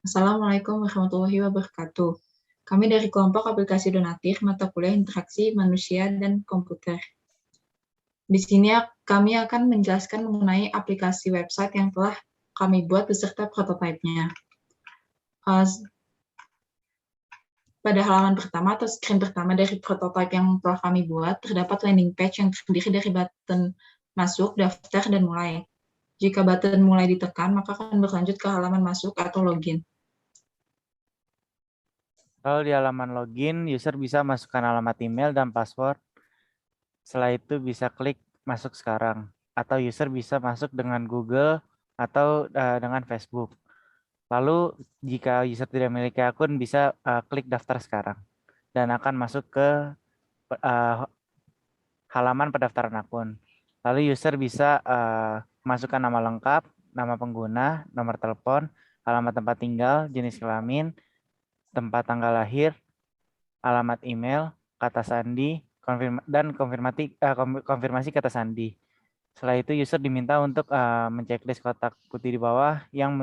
Assalamualaikum warahmatullahi wabarakatuh. Kami dari kelompok aplikasi donatur mata kuliah interaksi manusia dan komputer. Di sini kami akan menjelaskan mengenai aplikasi website yang telah kami buat beserta prototipenya. Pada halaman pertama atau screen pertama dari prototipe yang telah kami buat, terdapat landing page yang terdiri dari button masuk, daftar, dan mulai. Jika button mulai ditekan, maka akan berlanjut ke halaman masuk atau login. Kalau di halaman login, user bisa masukkan alamat email dan password. Setelah itu bisa klik masuk sekarang. Atau user bisa masuk dengan Google atau dengan Facebook. Lalu jika user tidak memiliki akun, bisa klik daftar sekarang. Dan akan masuk ke halaman pendaftaran akun. Lalu user bisa masukkan nama lengkap, nama pengguna, nomor telepon, alamat tempat tinggal, jenis kelamin, tempat tanggal lahir, alamat email, kata sandi, dan konfirmasi kata sandi. Setelah itu user diminta untuk menceklis kotak putih di bawah yang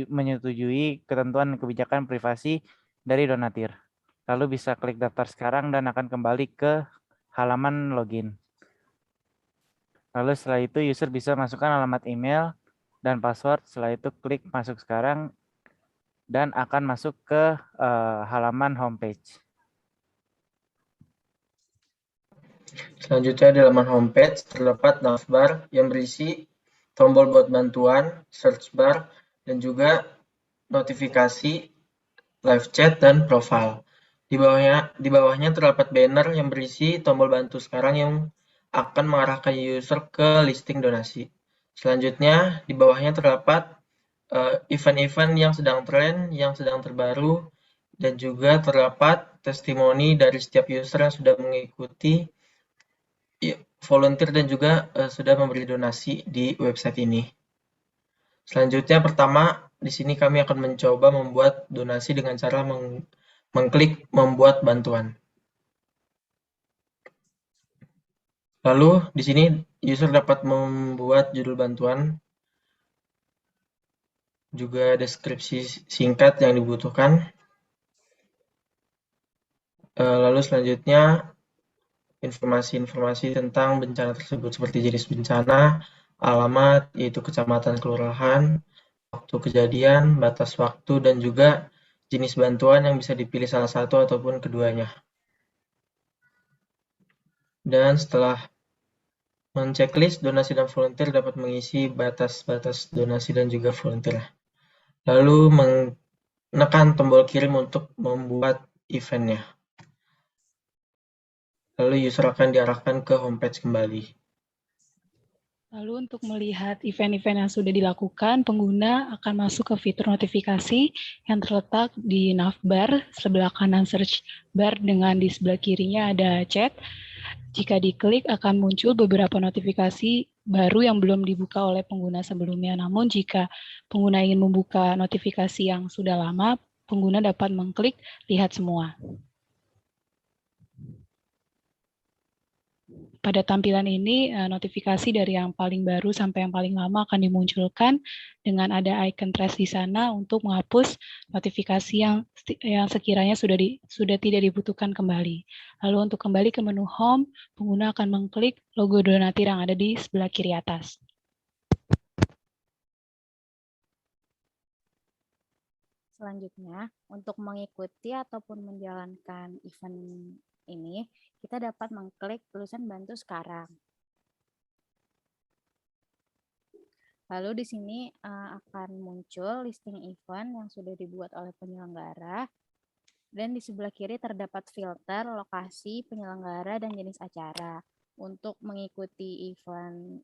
menyetujui ketentuan kebijakan privasi dari donatur. Lalu bisa klik daftar sekarang dan akan kembali ke halaman login. Lalu setelah itu user bisa masukkan alamat email dan password. Setelah itu klik masuk sekarang dan akan masuk ke halaman homepage. Selanjutnya di halaman homepage terdapat navbar yang berisi tombol buat bantuan, search bar, dan juga notifikasi, live chat, dan profile. Di bawahnya terdapat banner yang berisi tombol bantu sekarang yang akan mengarahkan user ke listing donasi. Selanjutnya di bawahnya terdapat event-event yang sedang tren, yang sedang terbaru, dan juga terdapat testimoni dari setiap user yang sudah mengikuti volunteer dan juga sudah memberi donasi di website ini. Selanjutnya pertama, di sini kami akan mencoba membuat donasi dengan cara mengklik membuat bantuan. Lalu di sini user dapat membuat judul bantuan, juga deskripsi singkat yang dibutuhkan. Lalu selanjutnya informasi-informasi tentang bencana tersebut seperti jenis bencana, alamat, yaitu kecamatan, kelurahan, waktu kejadian, batas waktu, dan juga jenis bantuan yang bisa dipilih salah satu ataupun keduanya. Dan setelah menceklis, donasi dan volunteer dapat mengisi batas-batas donasi dan juga volunteer. Lalu menekan tombol kirim untuk membuat eventnya. Lalu user akan diarahkan ke homepage kembali. Lalu untuk melihat event-event yang sudah dilakukan, pengguna akan masuk ke fitur notifikasi yang terletak di navbar, sebelah kanan search bar dengan di sebelah kirinya ada chat. Jika diklik akan muncul beberapa notifikasi baru yang belum dibuka oleh pengguna sebelumnya. Namun jika pengguna ingin membuka notifikasi yang sudah lama, pengguna dapat mengklik lihat semua. Pada tampilan ini, notifikasi dari yang paling baru sampai yang paling lama akan dimunculkan dengan ada icon trash di sana untuk menghapus notifikasi yang sekiranya sudah tidak dibutuhkan kembali. Lalu untuk kembali ke menu home, pengguna akan mengklik logo donatur yang ada di sebelah kiri atas. Selanjutnya, untuk mengikuti ataupun menjalankan event ini, kita dapat mengklik tulisan bantu sekarang. Lalu di sini akan muncul listing event yang sudah dibuat oleh penyelenggara. Dan di sebelah kiri terdapat filter, lokasi, penyelenggara, dan jenis acara. Untuk mengikuti event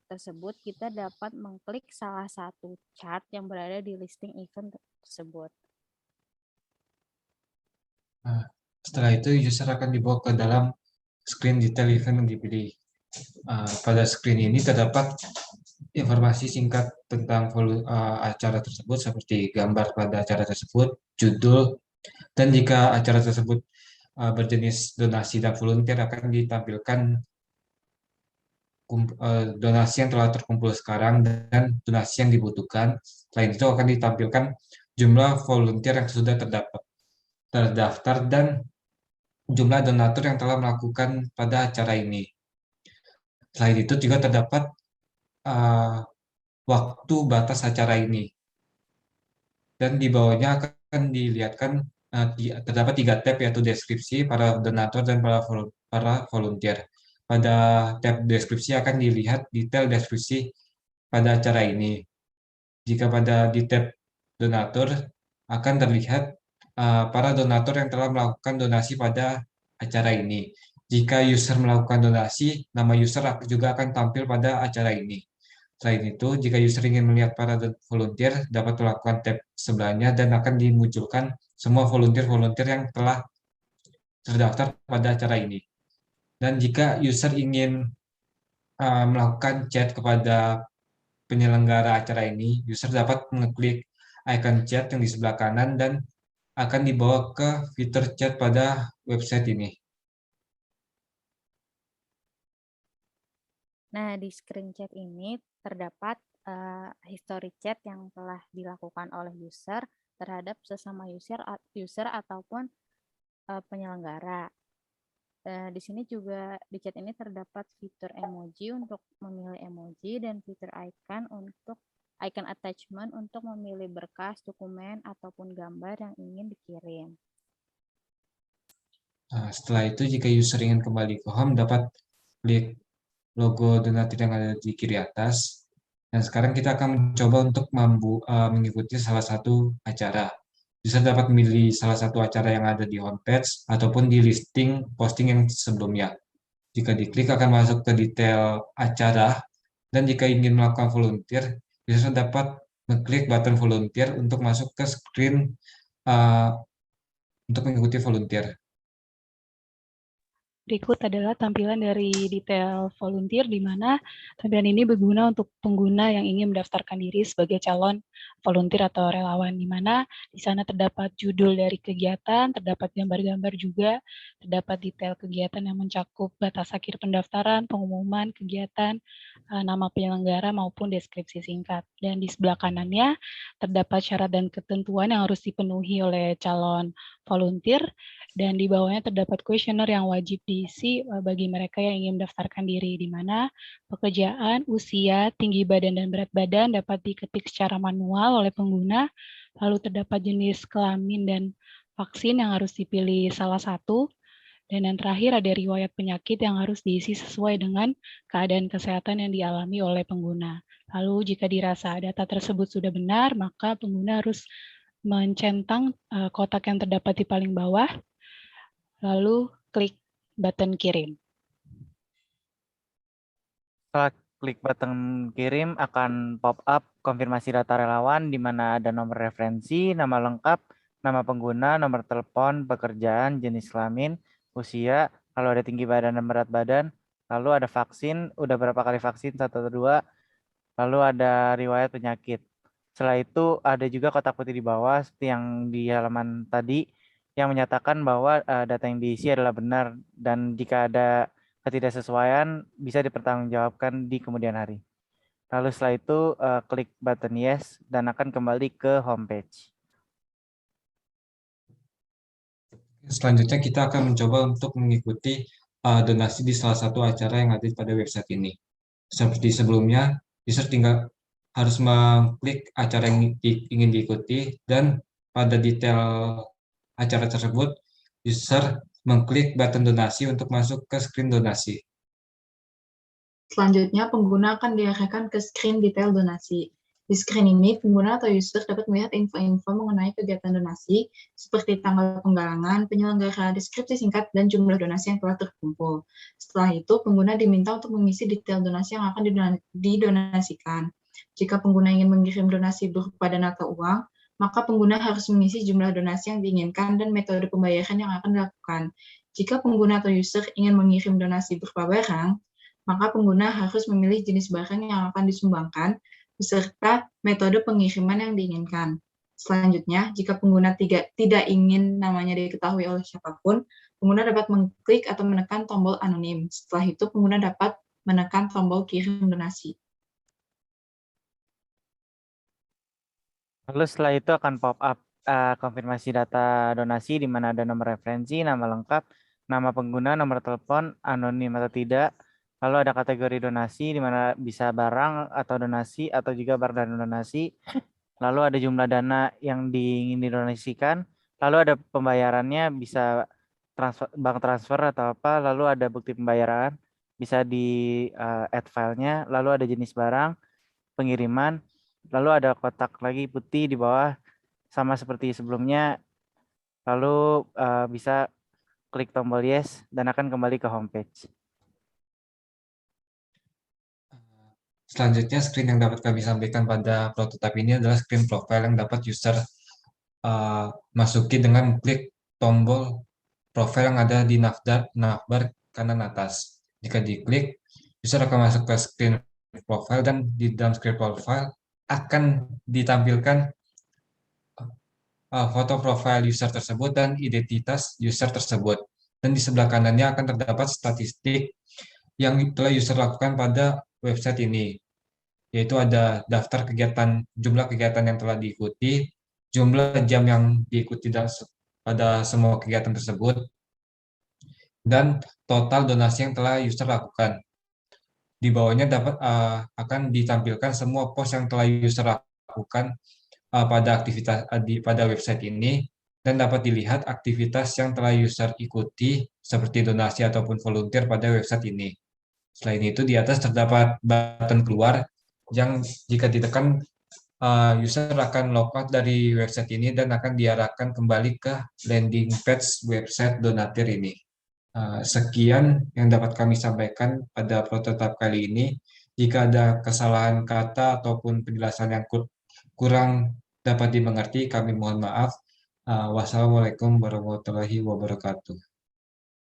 tersebut, kita dapat mengklik salah satu chart yang berada di listing event tersebut. Setelah itu, user akan dibawa ke dalam screen detail event yang dipilih. Pada screen ini terdapat informasi singkat tentang acara tersebut seperti gambar pada acara tersebut, judul, dan jika acara tersebut berjenis donasi dan volunteer akan ditampilkan donasi yang telah terkumpul sekarang dan donasi yang dibutuhkan. Selain itu akan ditampilkan jumlah volunteer yang sudah terdaftar dan jumlah donatur yang telah melakukan pada acara ini. Selain itu juga terdapat waktu batas acara ini. Dan di bawahnya akan dilihatkan terdapat 3 tab, yaitu deskripsi, para donatur, dan para volunteer. Pada tab deskripsi akan dilihat detail deskripsi pada acara ini. Jika di tab donatur akan terlihat para donatur yang telah melakukan donasi pada acara ini. Jika user melakukan donasi, nama user juga akan tampil pada acara ini. Selain itu, jika user ingin melihat para volunteer, dapat melakukan tab sebelahnya dan akan dimunculkan semua volunteer-volunteer yang telah terdaftar pada acara ini. Dan jika user ingin melakukan chat kepada penyelenggara acara ini, user dapat mengeklik icon chat yang di sebelah kanan dan akan dibawa ke fitur chat pada website ini. Nah, di screen chat ini terdapat history chat yang telah dilakukan oleh user terhadap sesama user ataupun penyelenggara. Di sini juga di chat ini terdapat fitur emoji untuk memilih emoji dan fitur icon attachment untuk memilih berkas, dokumen, ataupun gambar yang ingin dikirim. Nah, setelah itu, jika user ingin kembali ke home, dapat klik logo donatur yang ada di kiri atas. Dan sekarang kita akan mencoba untuk mengikuti salah satu acara. User dapat memilih salah satu acara yang ada di homepage ataupun di listing posting yang sebelumnya. Jika diklik akan masuk ke detail acara, dan jika ingin melakukan volunteer, user dapat mengklik button volunteer untuk masuk ke screen untuk mengikuti volunteer. Berikut adalah tampilan dari detail volunteer, di mana tampilan ini berguna untuk pengguna yang ingin mendaftarkan diri sebagai calon volunteer atau relawan, di mana di sana terdapat judul dari kegiatan, terdapat gambar-gambar juga, terdapat detail kegiatan yang mencakup batas akhir pendaftaran, pengumuman kegiatan, nama penyelenggara maupun deskripsi singkat. Dan di sebelah kanannya terdapat syarat dan ketentuan yang harus dipenuhi oleh calon volunteer, dan di bawahnya terdapat kuesioner yang wajib diisi bagi mereka yang ingin mendaftarkan diri, di mana pekerjaan, usia, tinggi badan, dan berat badan dapat diketik secara manual oleh pengguna, lalu terdapat jenis kelamin dan vaksin yang harus dipilih salah satu, dan yang terakhir ada riwayat penyakit yang harus diisi sesuai dengan keadaan kesehatan yang dialami oleh pengguna. Lalu jika dirasa data tersebut sudah benar, maka pengguna harus mencentang kotak yang terdapat di paling bawah, lalu klik button kirim. Setelah klik button kirim akan pop up konfirmasi data relawan di mana ada nomor referensi, nama lengkap, nama pengguna, nomor telepon, pekerjaan, jenis kelamin, usia, lalu ada tinggi badan dan berat badan, lalu ada vaksin, udah berapa kali vaksin, 1 atau 2, lalu ada riwayat penyakit. Setelah itu ada juga kotak putih di bawah seperti yang di halaman tadi, yang menyatakan bahwa data yang diisi adalah benar dan jika ada ketidaksesuaian bisa dipertanggungjawabkan di kemudian hari. Lalu setelah itu klik button yes dan akan kembali ke homepage. Selanjutnya kita akan mencoba untuk mengikuti donasi di salah satu acara yang ada pada website ini. Seperti sebelumnya, user tinggal harus mengklik acara yang ingin diikuti, dan pada detail acara tersebut, user mengklik button donasi untuk masuk ke screen donasi. Selanjutnya, pengguna akan diarahkan ke screen detail donasi. Di screen ini, pengguna atau user dapat melihat info-info mengenai kegiatan donasi, seperti tanggal penggalangan, penyelenggara, deskripsi singkat, dan jumlah donasi yang telah terkumpul. Setelah itu, pengguna diminta untuk mengisi detail donasi yang akan didonasikan. Jika pengguna ingin mengirim donasi berupa dana atau uang, maka pengguna harus mengisi jumlah donasi yang diinginkan dan metode pembayaran yang akan dilakukan. Jika pengguna atau user ingin mengirim donasi berupa barang, maka pengguna harus memilih jenis barang yang akan disumbangkan, beserta metode pengiriman yang diinginkan. Selanjutnya, jika pengguna tidak ingin namanya diketahui oleh siapapun, pengguna dapat mengklik atau menekan tombol anonim. Setelah itu, pengguna dapat menekan tombol kirim donasi. Lalu setelah itu akan pop up konfirmasi data donasi di mana ada nomor referensi, nama lengkap, nama pengguna, nomor telepon, anonim atau tidak. Lalu ada kategori donasi di mana bisa barang atau donasi atau juga barang dan donasi. Lalu ada jumlah dana yang ingin didonasikan. Lalu ada pembayarannya bisa bank transfer atau apa. Lalu ada bukti pembayaran bisa di add filenya. Lalu ada jenis barang, pengiriman. Lalu ada kotak lagi putih di bawah sama seperti sebelumnya. Lalu bisa klik tombol yes dan akan kembali ke homepage. Selanjutnya, screen yang dapat kami sampaikan pada prototipe ini adalah screen profile yang dapat user masuki dengan klik tombol profile yang ada di navbar kanan atas. Jika diklik, user akan masuk ke screen profile dan di dalam screen profile akan ditampilkan foto profile user tersebut dan identitas user tersebut. Dan di sebelah kanannya akan terdapat statistik yang telah user lakukan pada website ini, yaitu ada daftar kegiatan, jumlah kegiatan yang telah diikuti, jumlah jam yang diikuti pada semua kegiatan tersebut, dan total donasi yang telah user lakukan. Di bawahnya akan ditampilkan semua post yang telah user lakukan pada website ini, dan dapat dilihat aktivitas yang telah user ikuti seperti donasi ataupun volunteer pada website ini. Selain itu, di atas terdapat button keluar yang jika ditekan user akan logout dari website ini dan akan diarahkan kembali ke landing page website donatir ini. Sekian yang dapat kami sampaikan pada prototipe kali ini. Jika ada kesalahan kata ataupun penjelasan yang kurang dapat dimengerti, kami mohon maaf. Wassalamualaikum warahmatullahi wabarakatuh.